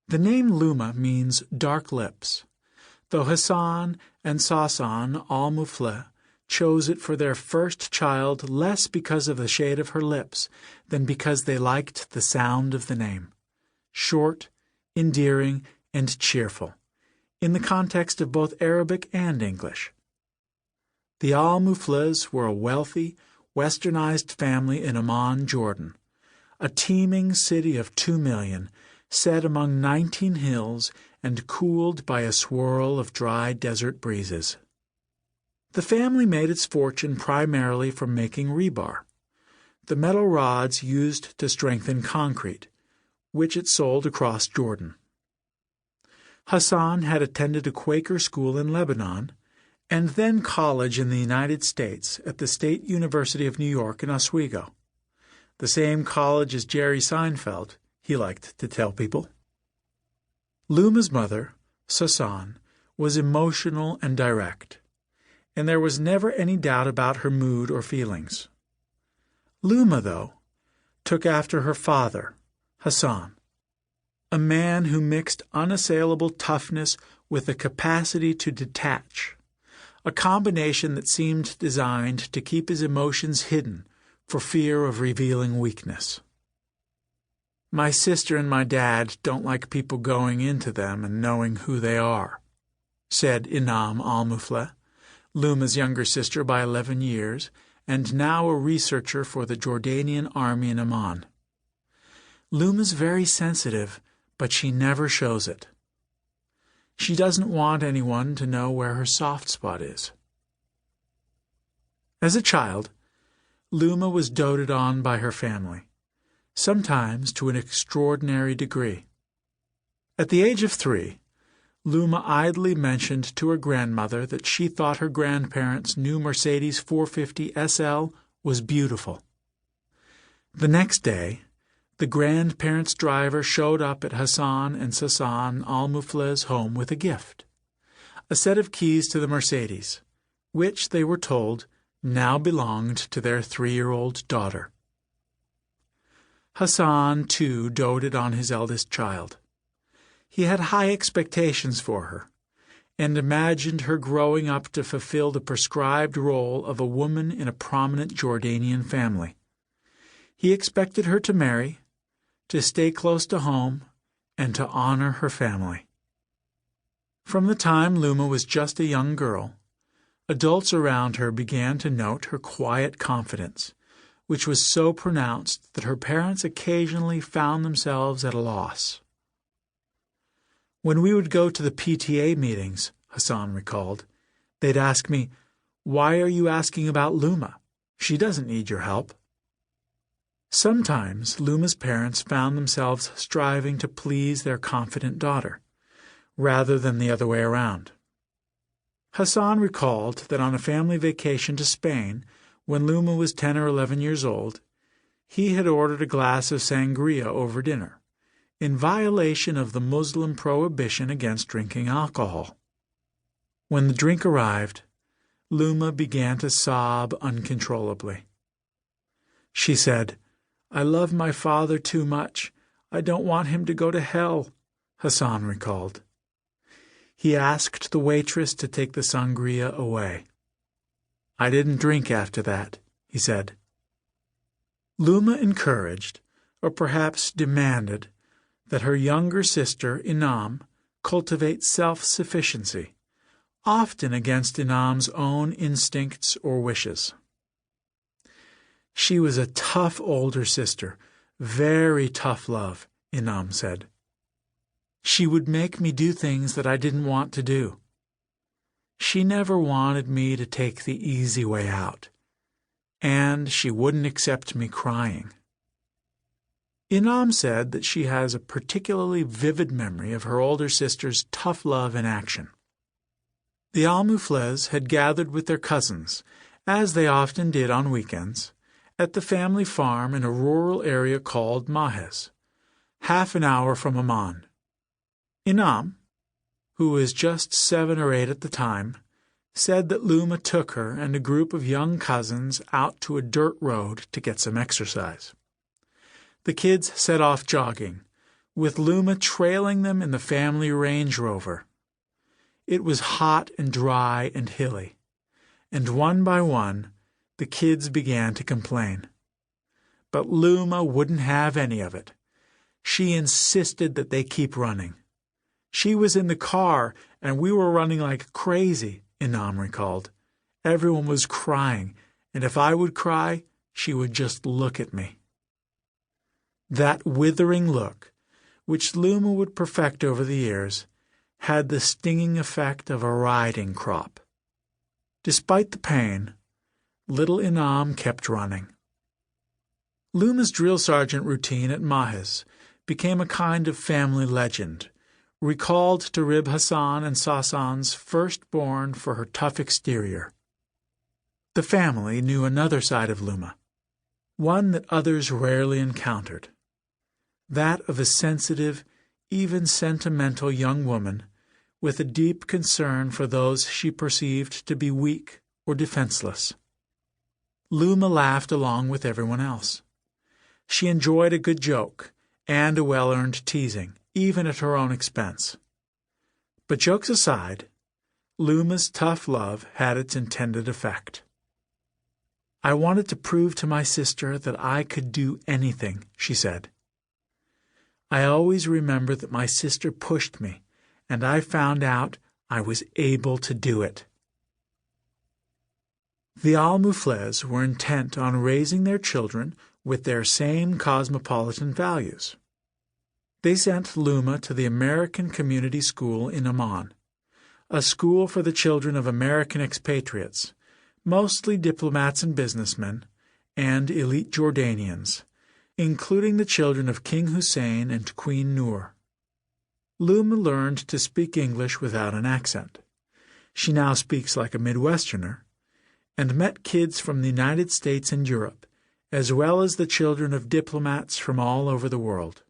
The name Luma means dark lips, though Hassan and Sassan al-Mufleh chose it for their first child less because of the shade of her lips than because they liked the sound of the name. Short, endearing, and cheerful, in the context of both Arabic and English. The al-Muflehs were a wealthy, westernized family in Amman, Jordan, a teeming city of 2 million, set among 19 hills and cooled by a swirl of dry desert breezes. The family made its fortune primarily from making rebar, the metal rods used to strengthen concrete, which it sold across Jordan. Hassan had attended a Quaker school in Lebanon and then college in the United States at the State University of New York in Oswego, the same college as Jerry Seinfeld, he liked to tell people. Luma's mother, Sassan, was emotional and direct, and there was never any doubt about her mood or feelings. Luma, though, took after her father, Hassan, a man who mixed unassailable toughness with the capacity to detach, a combination that seemed designed to keep his emotions hidden for fear of revealing weakness. "My sister and my dad don't like people going into them and knowing who they are," said Inam al-Mufleh, Luma's younger sister by 11 years, and now a researcher for the Jordanian army in Amman. "Luma's very sensitive, but she never shows it. She doesn't want anyone to know where her soft spot is." As a child, Luma was doted on by her family, sometimes to an extraordinary degree. At the age of 3, Luma idly mentioned to her grandmother that she thought her grandparents' new Mercedes 450 SL was beautiful. The next day, the grandparents' driver showed up at Hassan and Sassan al-Mufleh's home with a gift, a set of keys to the Mercedes, which, they were told, now belonged to their 3-year-old daughter. Hassan, too, doted on his eldest child. He had high expectations for her, and imagined her growing up to fulfill the prescribed role of a woman in a prominent Jordanian family. He expected her to marry, to stay close to home, and to honor her family. From the time Luma was just a young girl, adults around her began to note her quiet confidence, which was so pronounced that her parents occasionally found themselves at a loss. "When we would go to the PTA meetings," Hassan recalled, "they'd ask me, 'Why are you asking about Luma? She doesn't need your help.'" Sometimes Luma's parents found themselves striving to please their confident daughter, rather than the other way around. Hassan recalled that on a family vacation to Spain, when Luma was 10 or 11 years old, he had ordered a glass of sangria over dinner, in violation of the Muslim prohibition against drinking alcohol. When the drink arrived, Luma began to sob uncontrollably. She said, "I love my father too much. I don't want him to go to hell," Hassan recalled. He asked the waitress to take the sangria away. "I didn't drink after that," he said. Luma encouraged, or perhaps demanded, that her younger sister, Inam, cultivate self-sufficiency, often against Inam's own instincts or wishes. "She was a tough older sister, very tough love," Inam said. "She would make me do things that I didn't want to do. She never wanted me to take the easy way out, and she wouldn't accept me crying." Inam said that she has a particularly vivid memory of her older sister's tough love in action. The al-Muflehs had gathered with their cousins, as they often did on weekends, at the family farm in a rural area called Mahez, half an hour from Amman. Inam, who was just 7 or 8 at the time, said that Luma took her and a group of young cousins out to a dirt road to get some exercise. The kids set off jogging, with Luma trailing them in the family Range Rover. It was hot and dry and hilly, and one by one the kids began to complain. But Luma wouldn't have any of it. She insisted that they keep running. She was in the car, and we were running like crazy, Inam recalled. Everyone was crying, and if I would cry, she would just look at me. That withering look, which Luma would perfect over the years, had the stinging effect of a riding crop. Despite the pain, little Inam kept running. Luma's drill sergeant routine at Mahiz became a kind of family legend, recalled to Rib Hassan and Sassan's firstborn for her tough exterior. The family knew another side of Luma, one that others rarely encountered, that of a sensitive, even sentimental young woman with a deep concern for those she perceived to be weak or defenseless. Luma laughed along with everyone else. She enjoyed a good joke and a well-earned teasing, even at her own expense. But jokes aside, Luma's tough love had its intended effect. "I wanted to prove to my sister that I could do anything," she said. "I always remember that my sister pushed me, and I found out I was able to do it." The Al-Muflehs were intent on raising their children with their same cosmopolitan values. They sent Luma to the American Community School in Amman, a school for the children of American expatriates, mostly diplomats and businessmen, and elite Jordanians, including the children of King Hussein and Queen Noor. Luma learned to speak English without an accent. She now speaks like a Midwesterner, and met kids from the United States and Europe, as well as the children of diplomats from all over the world.